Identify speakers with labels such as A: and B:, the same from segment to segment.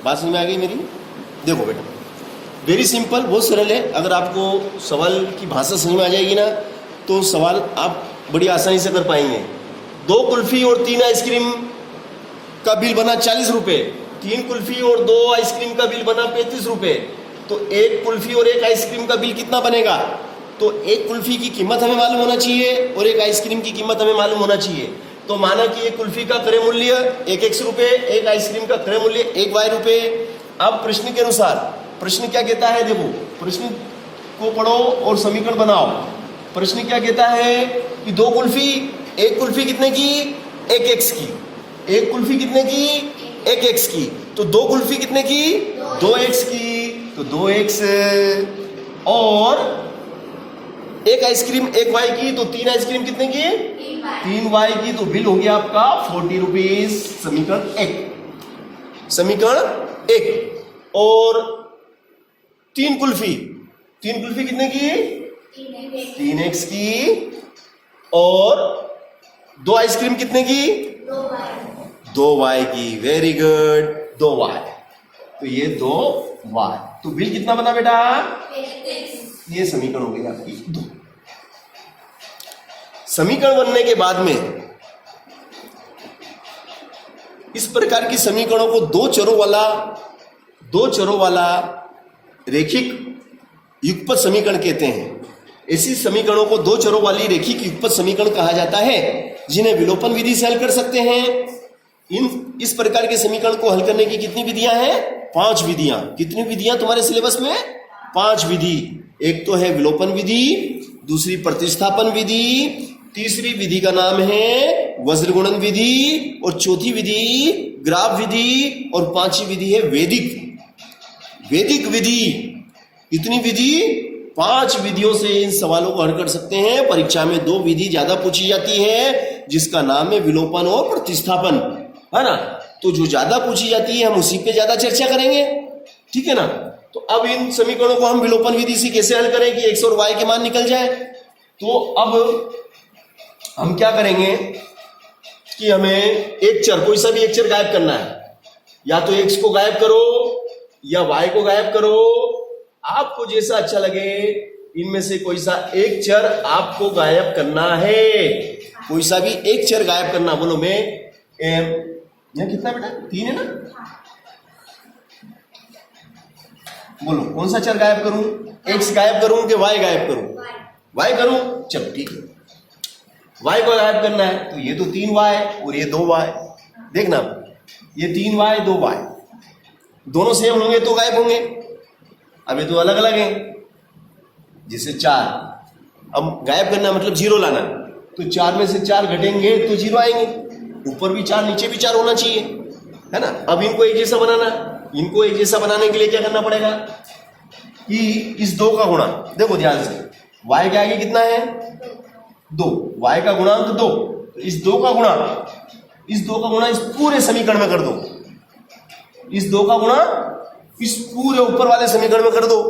A: बात समझ में आ गई मेरी? देखो बेटा, वेरी सिंपल, बहुत सरल है। अगर आपको सवाल की भाषा समझ में आ जाएगी ना तो सवाल आप बड़ी आसानी से कर पाएंगे। 2 कुल्फी और 3 आइसक्रीम का बिल बना 40 रुपये, 3 कुल्फी और 2 आइसक्रीम का बिल बना 35 रुपये। तो 1 कुल्फी और 1 आइसक्रीम का बिल कितना बनेगा? तो 1 कुल्फी की कीमत हमें मालूम होना चाहिए और 1 आइसक्रीम की कीमत हमें मालूम होना चाहिए। तो माना कि 1 कुल्फी का क्रय मूल्य 1 x रुपये, 1 आइसक्रीम का क्रय मूल्य 1 y रुपये। अब प्रश्न के अनुसार प्रश्न क्या कहता है? देखो, प्रश्न को पढ़ो और समीकरण बनाओ। प्रश्न क्या कहता है कि 2 कुल्फी, 1 कुल्फी कितने की? 1 x की। 1 कुल्फी कितने की? 1 x की। तो 2 कुल्फी कितने की? 2 x की। तो 2 x और 1 आइसक्रीम 1 y की। तो 3 आइसक्रीम कितने की? 3 y की। तो बिल हो गया आपका 40 रुपीज। समीकरण 1। समीकरण 1। और 3 कुल्फी, 3 कुल्फी कितने की? 3 x की। और 2 आइसक्रीम कितने की? 2 y की। Very good, 2 y। तो ये 2 y। तो बिल कितना बना बेटा? ये समीकरण हो गई आपकी 2। समीकरण बनने के बाद में इस प्रकार की समीकरणों को 2 चरों वाला रेखिक युगपत समीकरण कहते हैं। ऐसी समीकरणों को 2 चरों वाली रेखिक युगपत समीकरण कहा जाता है, जिन्हें विलोपन विधि से हल कर सकते हैं। इस प्रकार के समीकरण को हल करने की कितनी विधियां हैं? 5 विधियां। कितनी विधियां तुम्हारे सिलेबस में? 5 विधि। एक तो है विलोपन विधि, दूसरी प्रतिस्थापन विधि, तीसरी विधि का नाम है वज्रगुणन विधि, और चौथी विधि ग्राफ विधि, और 5वीं विधि है वैदिक विधि। इतनी विधि, 5 विधियों से इन सवालों को हल कर सकते हैं। परीक्षा में 2 विधि ज्यादा पूछी जाती है, जिसका नाम है विलोपन और प्रतिस्थापन, है ना। तो जो ज्यादा पूछी जाती है हम उसी पे ज्यादा चर्चा करेंगे, ठीक है ना। तो अब इन समीकरणों को हम विलोपन विधि से कैसे हल करें कि x और y के मान निकल जाए। तो अब हम क्या करेंगे कि हमें एक चर, कोई सा भी एक चर गायब करना है। या तो x को गायब करो या y को गायब करो, आपको जैसा अच्छा लगे। इनमें से कोई सा एक चर आपको गायब करना है। कोई सा भी एक चर गायब करना। बोलो, मैं यहाँ कितना बेटा? 3 है ना। बोलो, कौन सा चर गायब करूं? x गायब करूं कि y गायब करूं? y करूं। चलो ठीक है, y को गायब करना है। तो ये तो 3y और ये 2y। देखना, ये 3y 2y दोनों सेम होंगे तो गायब होंगे। अब ये तो अलग अलग हैं, जैसे 4। अब गायब करना मतलब 0 लाना। तो 4 में से 4 घटेंगे तो 0 आएंगे। ऊपर भी 4 नीचे भी 4 होना चाहिए, है ना। अब इनको एक जैसा बनाना, इनको एक जैसा बनाने के लिए क्या करना पड़ेगा कि इस 2 का गुणा, देखो ध्यान से, y के आगे कितना है? 2। y का गुणांक 2। तो इस 2 का गुणा, इस 2 का गुणा इस पूरे समीकरण में कर दो। इस 2 का गुणा इस पूरे ऊपर वाले समीकरण में कर दो।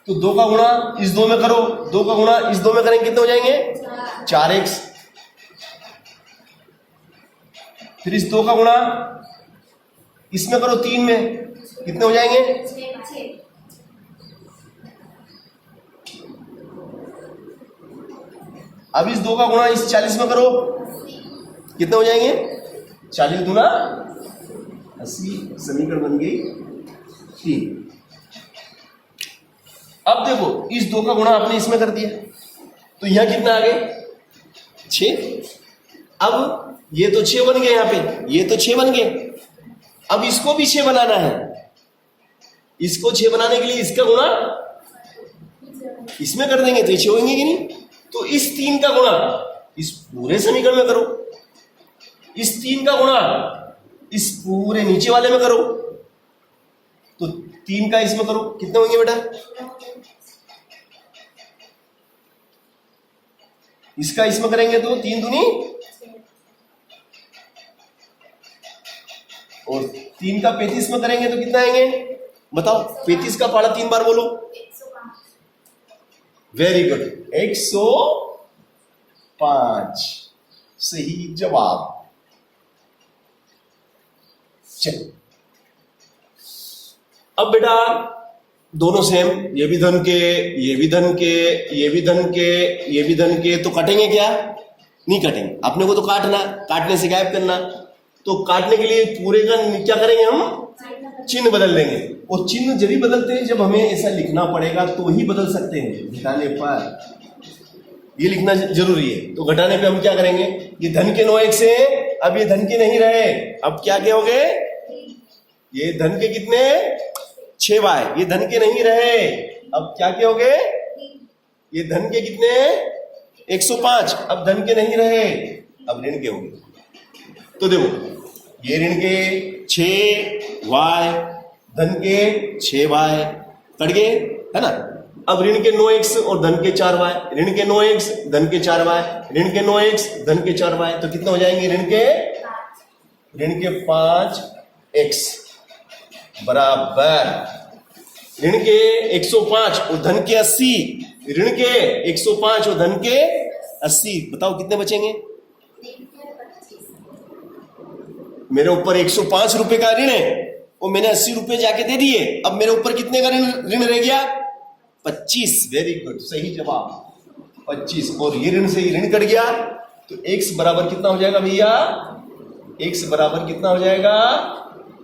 A: तो 2 का गुणा इस 2 में करो, 2 का गुणा इस 2 में करेंगे, कितने हो जाएंगे? 4x। फिर इस 2 का गुणा इसमें करो 3 में, कितने हो जाएंगे?
B: 6।
A: अब इस 2 का गुणा इस 40 में करो, कितने हो जाएंगे? 40 दूना 80। समीकरण बन गई 3। अब देखो, इस 2 का गुणा आपने इसमें कर दिया, तो यहां कितना आ गए? 6। अब ये तो 6 बन गए, यहां पे ये तो 6 बन गए। अब इसको भी 6 बनाना है। इसको 6 बनाने के लिए इसका गुणा इसमें कर देंगे तो ये 6 होंगे कि नहीं। तो इस 3 का गुणा इस पूरे समीकरण में करो, इस 3 का गुणा इस पूरे नीचे वाले में करो। तो 3 का इसमें करो, कितने होंगे बेटा? इसका इसमें करेंगे तो 3 दूनी, और 3 का 35 में करेंगे तो कितना आएंगे? बताओ, 35 का पाड़ा 3 बार बोलो।
B: 105।
A: वेरी गुड, 105 सही जवाब। चलो, अब बेटा दोनों सेम, ये भी धन के, ये भी धन के, ये भी धन के, ये भी धन के, तो कटेंगे क्या? नहीं कटेंगे। अपने को तो काटना, काटने से गायब करना। तो काटने के लिए पूरे का क्या करेंगे हम? चिन्ह बदल देंगे। और चिन्ह जब भी बदलते हैं, जब हमें ऐसा लिखना पड़ेगा तो ही बदल सकते हैं। घटाने पर ये लिखना जरूरी है। तो घटाने पे हम क्या करेंगे? ये धन के 9 एक से, अब ये धन के नहीं रहे, अब क्या क्या हो गए? ये धन के कितने? 6y, ये धन के नहीं रहे, अब क्या क्या हो गए? ये धन के कितने? 105, अब धन के नहीं रहे, अब ऋण के हो गए। तो देखो ये ऋण के 6y, धन के 6y कट गए, है ना। अब ऋण के 9x और धन के 4y, ऋण के 9x धन के 4y, ऋण के 9x धन के 4y, तो कितने हो जाएंगे? ऋण के 5x बराबर ऋण के 105 और धन के 80, ऋण के 105 और धन के 80, बताओ कितने बचेंगे? मेरे ऊपर 105 रुपए का ऋण है और मैंने 80 रुपए जाके दे दिए, अब मेरे ऊपर कितने का ऋण रह गया? 25। वेरी गुड, सही जवाब 25। और ये ऋण से ये ऋण कट गया, तो x बराबर कितना हो जाएगा भैया? x बराबर कितना हो जाएगा?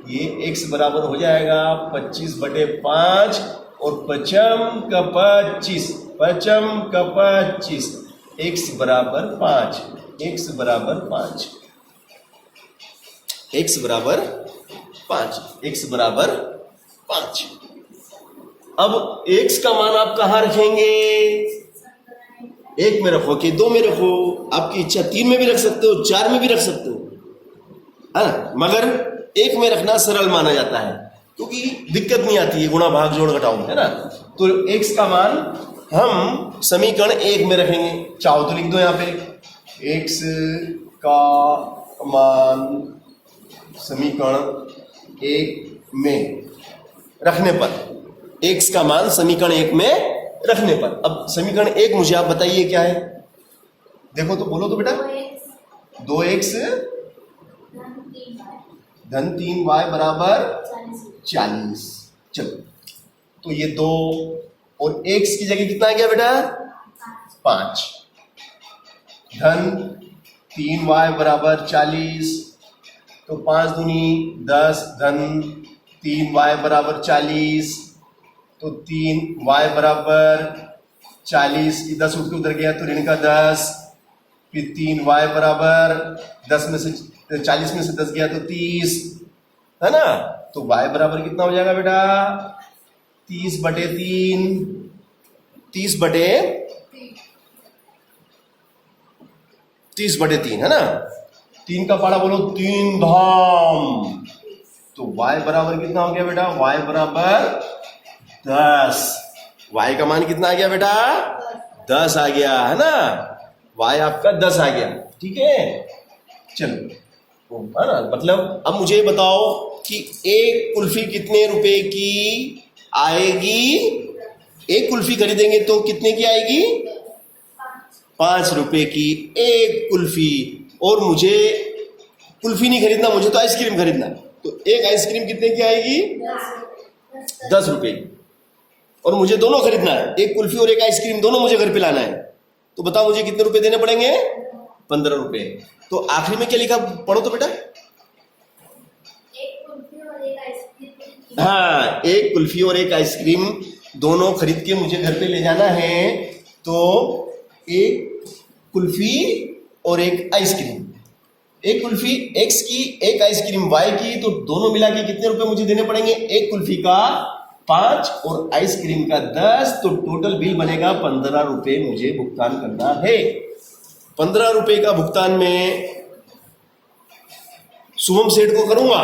A: ये x बराबर हो जाएगा 25/5 और 5 का 25, 5 का 25, x बराबर 5, x बराबर 5, x बराबर 5, x बराबर 5। अब x का मान आप कहां रखेंगे? 1 में रखो कि 2 में रखो, आपकी इच्छा 3 में भी रख सकते हो, 4 में भी रख सकते हो, है ना। मगर 1 में रखना सरल माना जाता है, क्योंकि दिक्कत नहीं आती है गुणा भाग जोड़ घटाओ में, है ना। तो x का मान हम समीकरण 1 में रखेंगे। चाहो तो लिख दो यहाँ पे, x का मान समीकरण 1 में रखने पर, x का मान समीकरण 1 में रखने पर। अब समीकरण 1 मुझे आप बताइए क्या है? देखो तो बोलो तो बेटा। 2x धन 3y बराबर 40। चलो, तो ये 2 और x की जगह कितना आ गया बेटा? 5। धन 3y बराबर 40, तो 5 दूनी 10, धन 3y बराबर 40, तो 3y बराबर 40, 10 उठ के उधर गया तो ऋण का 10, फिर 3y बराबर 10 में से 40 में से 10 गया तो 30, है ना। तो y बराबर कितना हो जाएगा बेटा? 30/3, 30/3, है ना। 3 का पारा बोलो, 3 धाम। तो y बराबर कितना हो गया बेटा? y बराबर 10। y का मान कितना आ गया बेटा? 10 आ गया, है ना। y आपका 10 आ गया, ठीक है। चलो, है ना। मतलब अब मुझे बताओ कि एक कुल्फी कितने रुपए की आएगी? एक कुल्फी खरीदेंगे तो कितने की आएगी? 5 रुपए की एक कुल्फी। और मुझे कुल्फी नहीं खरीदना, मुझे तो आइसक्रीम खरीदना, तो एक आइसक्रीम कितने की आएगी? 10 रुपए की। और मुझे दोनों खरीदना है, एक कुल्फी और एक आइसक्रीम, दोनों मुझे घर पे लाना है। तो बताओ मुझे कितने रुपए देने पड़ेंगे? 15 रुपए। तो आखिरी में क्या लिखा, पढ़ो तो बेटा। हाँ, एक कुल्फी और एक आइसक्रीम दोनों खरीद के मुझे घर पे ले जाना है। तो एक कुल्फी और एक आइसक्रीम, एक कुल्फी x की, एक आइसक्रीम y की, तो दोनों मिला के कितने रुपए मुझे देने पड़ेंगे? एक कुल्फी का 5 और आइसक्रीम का 10, तो टोटल बिल बनेगा 15 रुपए मुझे भुगतान करना है। 15 रुपए का भुगतान मैं शुभम सेठ को करूंगा,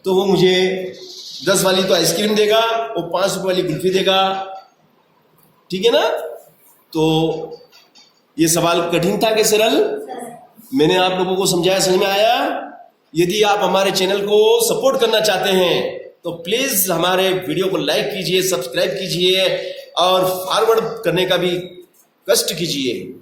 A: तो वो मुझे 10 वाली तो आइसक्रीम देगा और 5 रुपए वाली कुल्फी देगा, ठीक है ना। तो ये सवाल कठिन था कि सरल? मैंने आप लोगों को समझाया, समझ में आया? यदि आप हमारे चैनल को सपोर्ट करना चाहते हैं तो प्लीज हमारे वीडियो को लाइक कीजिए, सब्सक्राइब कीजिए और फॉरवर्ड करने का भी कष्ट कीजिए।